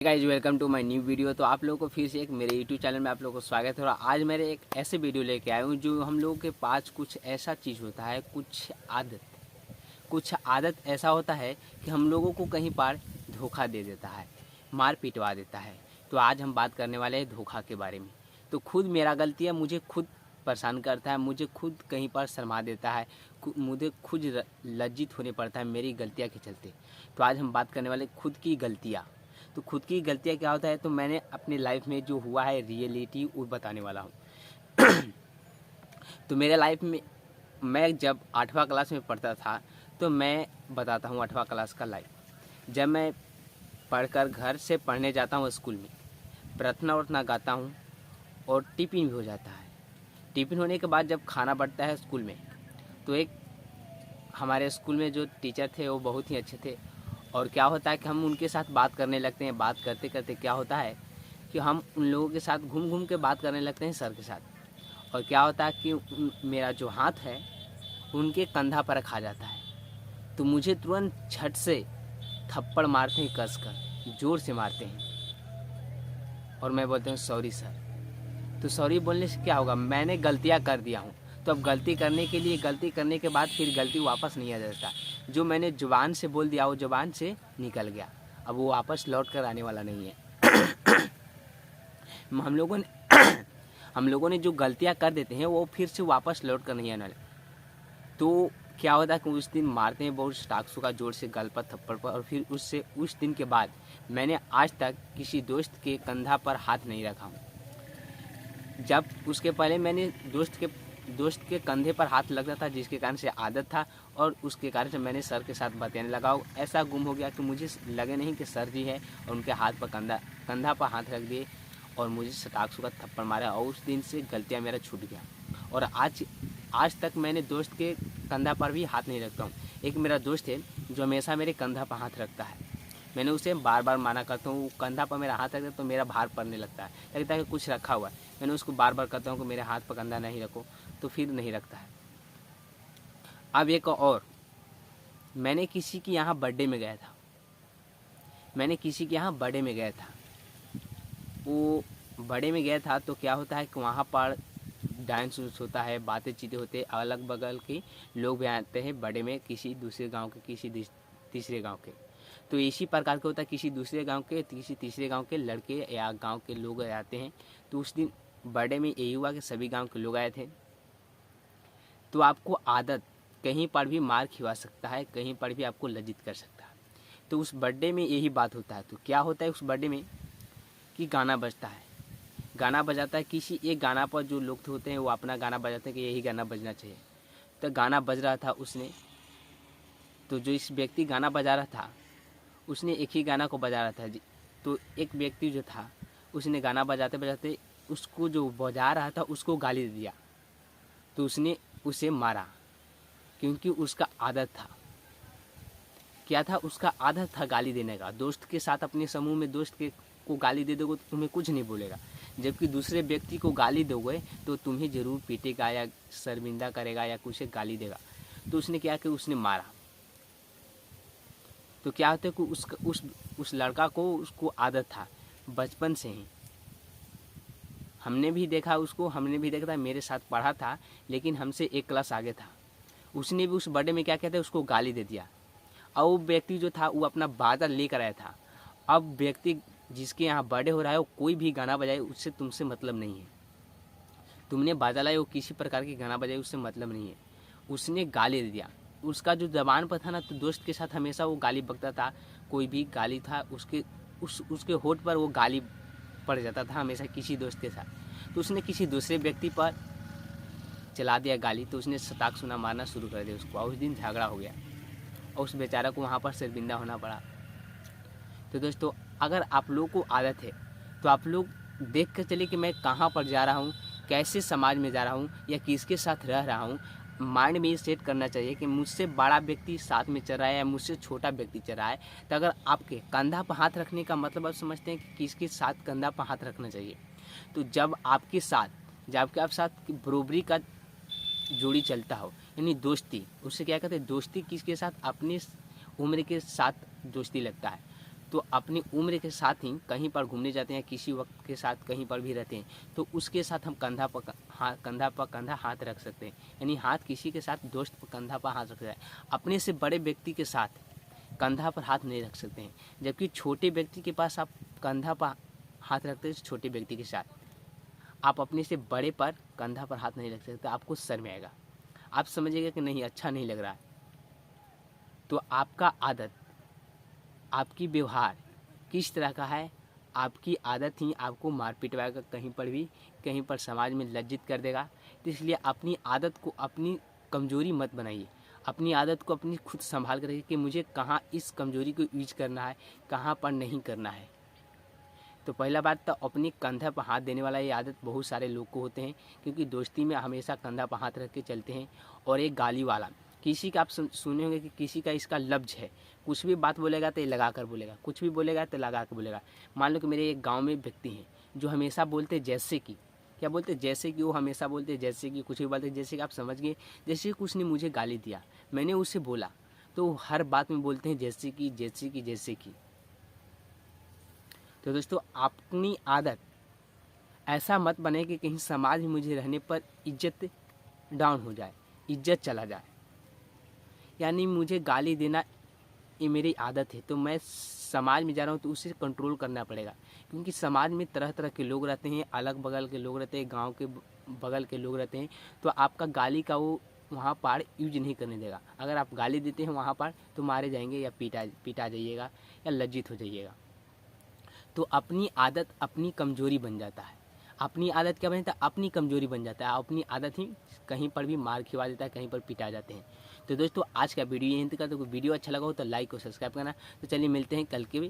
Guys welcome to my new video. तो आप लोगों को फिर से एक मेरे यूट्यूब चैनल में आप लोगों को स्वागत है। और आज मेरे एक ऐसे वीडियो लेके आया हूँ जो हम लोगों के पास कुछ ऐसा चीज़ होता है, कुछ आदत ऐसा होता है कि हम लोगों को कहीं पर धोखा दे देता है, मार पिटवा देता है। तो आज हम बात करने वाले हैं धोखा के बारे में। तो खुद मेरा गलती है, मुझे खुद परेशान करता है, मुझे खुद कहीं पर शर्मा देता है, मुझे खुद लज्जित होने पड़ता है मेरी गलतियाँ के चलते। तो आज हम बात करने वाले खुद की गलतियाँ। तो खुद की गलतियाँ क्या होता है, तो मैंने अपनी लाइफ में जो हुआ है रियलिटी वो बताने वाला हूँ। तो मेरे लाइफ में मैं जब 8वां क्लास में पढ़ता था, तो मैं बताता हूँ 8वां क्लास का लाइफ। जब मैं पढ़कर घर से पढ़ने जाता हूँ स्कूल में, प्रार्थना वार्थना गाता हूँ और टिफ़िन भी हो जाता है। टिफ़िन होने के बाद जब खाना बढ़ता है स्कूल में, तो एक हमारे स्कूल में जो टीचर थे वो बहुत ही अच्छे थे। और क्या होता है कि हम उनके साथ बात करने लगते हैं। बात करते करते क्या होता है कि हम उन लोगों के साथ घूम घूम के बात करने लगते हैं सर के साथ। और क्या होता है कि मेरा जो हाथ है उनके कंधा पर खा जाता है। तो मुझे तुरंत झट से थप्पड़ मारते हैं, कस कर ज़ोर से मारते हैं। और मैं बोलता हूँ सॉरी सर। तो सॉरी बोलने से क्या होगा, मैंने गलतियाँ कर दिया हूँ। तो अब गलती करने के बाद फिर गलती वापस नहीं आ जाता। जो मैंने ज़ुबान से बोल दिया वो ज़ुबान से निकल गया, अब वो वापस लौट कर आने वाला नहीं है। हम लोगों ने जो गलतियाँ कर देते हैं वो फिर से वापस लौट कर नहीं आने वाले। तो क्या होता है कि उस दिन मारते हैं बहुत टाकसू का ज़ोर से गाल पर, थप्पड़ पर। और फिर उस दिन के बाद मैंने आज तक किसी दोस्त के कंधा पर हाथ नहीं रखा हूँ। जब उसके पहले मैंने दोस्त के कंधे पर हाथ लगता था, जिसके कारण से आदत था। और उसके कारण से मैंने सर के साथ बताने लगा, ऐसा गुम हो गया कि मुझे लगे नहीं कि सर जी है, और उनके हाथ पर कंधा पर हाथ रख दिए और मुझे सटाकसू का थप्पड़ मारा। और उस दिन से गलतियाँ मेरा छूट गया। और आज तक मैंने दोस्त के कंधा पर भी हाथ नहीं रखता हूँ। एक मेरा दोस्त है जो हमेशा मेरे कंधा पर हाथ रखता है। मैंने उसे बार बार माना करता हूँ, कंधा पर मेरा हाथ रखता तो मेरा भार पड़ने लगता है, लगता है कि कुछ रखा हुआ है। मैंने उसको बार बार कहता हूँ कि मेरे हाथ पर कंधा नहीं रखो, तो फिर नहीं रखता है। अब एक और, मैंने किसी के यहाँ बर्थडे में गया था। वो बर्थडे में गया था तो क्या होता है कि वहाँ पर डांस उन्स होता है, बातें चीतें होते हैं, अलग बगल के लोग भी आते हैं बर्थडे में, किसी दूसरे गाँव के, किसी तीसरे गाँव के। तो इसी प्रकार का होता है, किसी दूसरे गांव के, किसी तीसरे गांव के लड़के या गांव के लोग आते हैं। तो उस दिन बर्थडे में यही हुआ कि सभी गांव के लोग आए थे। तो आपको आदत कहीं पर भी मार खिला सकता है, कहीं पर भी आपको लज्जित कर सकता है। तो उस बर्थडे में यही बात होता है। तो क्या होता है उस बर्थडे में कि गाना बजता है, गाना बजाता है। किसी एक गाना पर जो लोग होते हैं वो अपना गाना बजाते हैं कि यही गाना बजना चाहिए। तो गाना बज रहा था तो जो इस व्यक्ति गाना बजा रहा था उसने एक ही गाना को बजा रहा था। तो एक व्यक्ति जो था उसने गाना बजाते बजाते उसको जो बजा रहा था उसको गाली दे दिया। तो उसने उसे मारा, क्योंकि उसका आदत था। क्या था, उसका आदत था गाली देने का। दोस्त के साथ अपने समूह में दोस्त को गाली दे दोगे तो तुम्हें कुछ नहीं बोलेगा, जबकि दूसरे व्यक्ति को गाली दोगे तो तुम्हें ज़रूर पीटेगा या शर्मिंदा करेगा या कुछ गाली देगा। तो उसने क्या कि उसने मारा। तो क्या होता है कि उस लड़का को उसको आदत था बचपन से ही। हमने भी देखा था, मेरे साथ पढ़ा था, लेकिन हमसे एक क्लास आगे था। उसने भी उस बर्थडे में क्या कहते हैं उसको गाली दे दिया। और वो व्यक्ति जो था वो अपना बाजा लेकर आया था। अब व्यक्ति जिसके यहाँ बर्थडे हो रहा है वो कोई भी गाना बजाए उससे तुमसे मतलब नहीं है। तुमने बाजा लाए, वो किसी प्रकार की गाना बजाए उससे मतलब नहीं है। उसने गाली दे दिया। उसका जो जबान पर था ना, तो दोस्त के साथ हमेशा वो गाली बकता था। कोई भी गाली था उसके होठ पर वो गाली पड़ जाता था हमेशा किसी दोस्त के साथ। तो उसने किसी दूसरे व्यक्ति पर चला दिया गाली। तो उसने सताक सुना मारना शुरू कर दिया उसको। और उस दिन झगड़ा हो गया और उस बेचारा को वहाँ पर शर्मिंदा होना पड़ा। तो दोस्तों, अगर आप लोगों को आदत है तो आप लोग देख कर चलिए कि मैं कहाँ पर जा रहा हूँ, कैसे समाज में जा रहा हूँ या किसके साथ रह रहा हूँ। माइंड में ये सेट करना चाहिए कि मुझसे बड़ा व्यक्ति साथ में चल रहा है या मुझसे छोटा व्यक्ति चल रहा है। तो अगर आपके कंधा पर हाथ रखने का मतलब आप समझते हैं कि किसके साथ कंधा पर हाथ रखना चाहिए, तो जब आपके साथ बरोबरी का जोड़ी चलता हो, यानी दोस्ती, उससे क्या कहते हैं दोस्ती, किसके साथ, अपने उम्र के साथ दोस्ती लगता है। तो अपनी उम्र के साथ ही कहीं पर घूमने जाते हैं, किसी वक्त के साथ कहीं पर भी रहते हैं, तो उसके साथ हम कंधा पर कंधा हाथ रख सकते हैं। यानी हाथ किसी के साथ, दोस्त पर कंधा पर हाथ रख सकते हैं। अपने से बड़े व्यक्ति के साथ कंधा पर हाथ नहीं रख सकते हैं। जबकि छोटे व्यक्ति के पास आप कंधा पर हाथ रखते हैं, छोटे व्यक्ति के साथ आप अपने से बड़े पर कंधा पर हाथ नहीं रख सकते, आपको शर्म आएगा, आप समझिएगा कि नहीं अच्छा नहीं लग रहा है। तो आपका आदत, आपकी व्यवहार किस तरह का है, आपकी आदत ही आपको मार पिटवाएगा कहीं पर भी, कहीं पर समाज में लज्जित कर देगा। तो इसलिए अपनी आदत को अपनी कमज़ोरी मत बनाइए। अपनी आदत को अपनी खुद संभाल कर रखिए कि मुझे कहाँ इस कमज़ोरी को यूज करना है, कहाँ पर नहीं करना है। तो पहला बात तो अपनी कंधा पर हाथ देने वाला ये आदत बहुत सारे लोग को होते हैं, क्योंकि दोस्ती में हमेशा कंधा पर हाथ रख के चलते हैं। और एक गाली वाला, किसी का आप सुने होंगे कि किसी का इसका लफ्ज़ है, कुछ भी बात बोलेगा तो ये लगा कर बोलेगा, कुछ भी बोलेगा तो लगा कर बोलेगा। मान लो कि मेरे एक गाँव में व्यक्ति हैं जो हमेशा बोलते जैसे कि, क्या बोलते जैसे कि, वो हमेशा बोलते जैसे कि, कुछ भी बोलते जैसे कि, आप समझ गए जैसे कि कुछ ने मुझे गाली दिया, मैंने उससे बोला, तो हर बात में बोलते हैं जैसे कि, जैसे कि, जैसे कि। तो दोस्तों अपनी आदत ऐसा मत बने कि कहीं समाज में मुझे रहने पर इज्जत डाउन हो जाए, इज्जत चला जाए। यानी मुझे गाली देना ये मेरी आदत है, तो मैं समाज में जा रहा हूँ तो उसे कंट्रोल करना पड़ेगा, क्योंकि समाज में तरह तरह के लोग रहते हैं, अलग बगल के लोग रहते हैं, गांव के बगल के लोग रहते हैं। तो आपका गाली का वो वहाँ पर यूज नहीं करने देगा। अगर आप गाली देते हैं वहाँ पर तो मारे जाएंगे या पीटा जाइएगा या लज्जित हो जाइएगा। तो अपनी आदत अपनी कमजोरी बन जाता है। अपनी आदत क्या बन जाता है, अपनी कमजोरी बन जाता है। अपनी आदत ही कहीं पर भी मार खिवा देता है, कहीं पर पिटा जाते हैं। तो दोस्तों आज का वीडियो यहीं तक का। तो वीडियो अच्छा लगा हो तो लाइक और सब्सक्राइब करना। तो चलिए मिलते हैं कल के